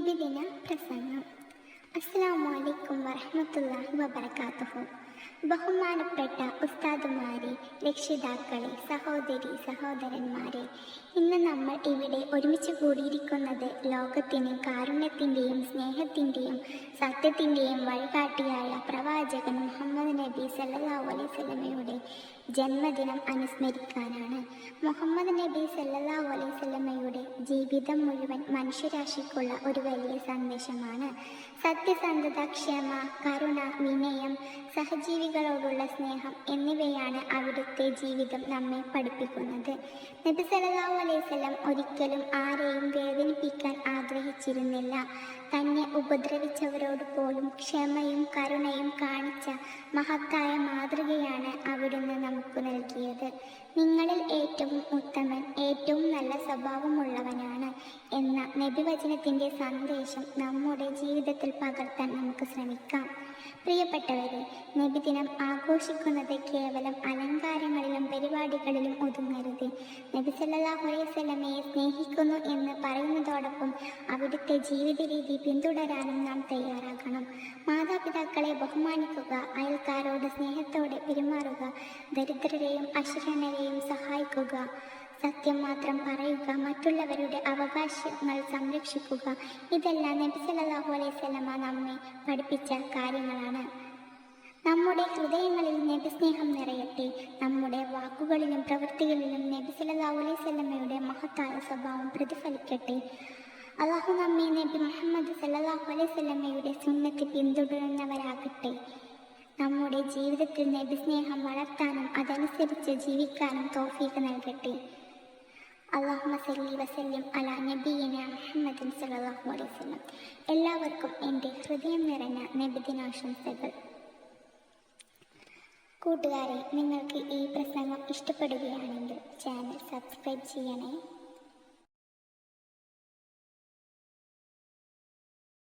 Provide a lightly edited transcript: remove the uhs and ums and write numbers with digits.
നബിദിന പ്രസംഗം. അസ്സലാമു അലൈക്കും വറഹ്മത്തുള്ളാഹി വബറകാതുഹു. ബഹുമാനപ്പെട്ട ഉസ്താദുമാരെ, രക്ഷിതാക്കളെ, സഹോദരി സഹോദരന്മാരെ, ഇന്ന് നമ്മൾ ഇവിടെ ഒരുമിച്ച് കൂടിയിരിക്കുന്നത് ലോകത്തിന് കാരുണ്യത്തിൻ്റെയും സ്നേഹത്തിൻ്റെയും സത്യത്തിൻ്റെയും വഴികാട്ടിയായ പ്രവാചകൻ മുഹമ്മദ് നബി സല്ലല്ലാഹു അലൈഹി വസല്ലമയുടെ ജന്മദിനം അനുസ്മരിക്കാനാണ്. മുഹമ്മദ് നബി സല്ലല്ലാഹു അലൈഹി വസല്ലമയുടെ ജീവിതം മുഴുവൻ മനുഷ്യരാശിക്കുള്ള ഒരു വലിയ സന്ദേശമാണ്. സത്യസന്ധത, ക്ഷമ, കരുണ, വിനയം, സഹജീവികളോടുള്ള സ്നേഹം എന്നിവയാണ് അവിടുത്തെ ജീവിതം നമ്മെ പഠിപ്പിക്കുന്നത്. നബി സല്ലല്ലാഹു അലൈഹി വസല്ലം ഒരിക്കലും ആരെയും വേദനിപ്പിക്കാൻ ആഗ്രഹിച്ചിരുന്നില്ല. തന്നെ ഉപദ്രവിച്ചവരോട് പോലും ക്ഷമയും കരുണയും കാണിച്ച മഹത്തായ മാതൃകയാണ് അവിടുന്ന് നമുക്ക് നൽകിയത്. നിങ്ങളിൽ ഏറ്റവും ഉത്തമൻ ഏറ്റവും നല്ല സ്വഭാവമുള്ളവനാണ് എന്ന നബിവചനത്തിൻ്റെ സന്ദേശം നമ്മുടെ ജീവിതത്തിൽ പകർത്താൻ നമുക്ക് ശ്രമിക്കാം. പ്രിയപ്പെട്ടവരെ, നബിദിനം ആഘോഷിക്കുന്നത് കേവലം അലങ്കാരങ്ങളിലും പരിപാടികളിലും ഒതുങ്ങരുത്. നബി സല്ലല്ലാഹു അലൈഹി വസല്ലമയെ സ്നേഹിക്കുന്നു എന്ന് പറയുന്നതോടൊപ്പം അവിടുത്തെ ജീവിത രീതി പിന്തുടരാനും നാം തയ്യാറാകണം. മാതാപിതാക്കളെ ബഹുമാനിക്കുക, അയൽക്കാരോട് സ്നേഹത്തോടെ പെരുമാറുക, ദരിദ്രരെയും അശരണരെയും സഹായിക്കുക, സത്യം മാത്രം പറയുക, മറ്റുള്ളവരുടെ അവകാശങ്ങൾ സംരക്ഷിക്കുക, ഇതെല്ലാം നബി സല്ലല്ലാഹു അലൈഹി വസല്ലമ നമ്മെ പഠിപ്പിച്ച കാര്യങ്ങളാണ്. നമ്മുടെ ഹൃദയങ്ങളിൽ നബി സ്നേഹം നിറയട്ടെ. നമ്മുടെ വാക്കുകളിലും പ്രവൃത്തികളിലും നബി സല്ലല്ലാഹു അലൈഹി വസല്ലമയുടെ മഹത്തായ സ്വഭാവം പ്രതിഫലിക്കട്ടെ. അല്ലാഹു നമ്മെ നബി മുഹമ്മദ് സല്ലല്ലാഹു അലൈഹി വസല്ലമയുടെ സുന്നത്ത് പിന്തുടരുന്നവരാകട്ടെ. നമ്മുടെ ജീവിതത്തിൽ നബി സ്നേഹം വളർത്താനും അതനുസരിച്ച് ജീവിക്കാനും തൗഫീഖ് നൽകട്ടെ. അല്ലാഹുമ്മ സല്ലി വസല്ലിം അലാ നബിയിന മുഹമ്മദിൻ സല്ലല്ലാഹു അലൈഹി വസല്ലം. എല്ലാവർക്കും എൻ്റെ ഹൃദയം നിറഞ്ഞ നബിദിനാശംസകൾ. കൂട്ടുകാരെ, നിങ്ങൾക്ക് ഈ പ്രസംഗം ഇഷ്ടപ്പെടുകയാണെങ്കിൽ ചാനൽ സബ്സ്ക്രൈബ് ചെയ്യണേ.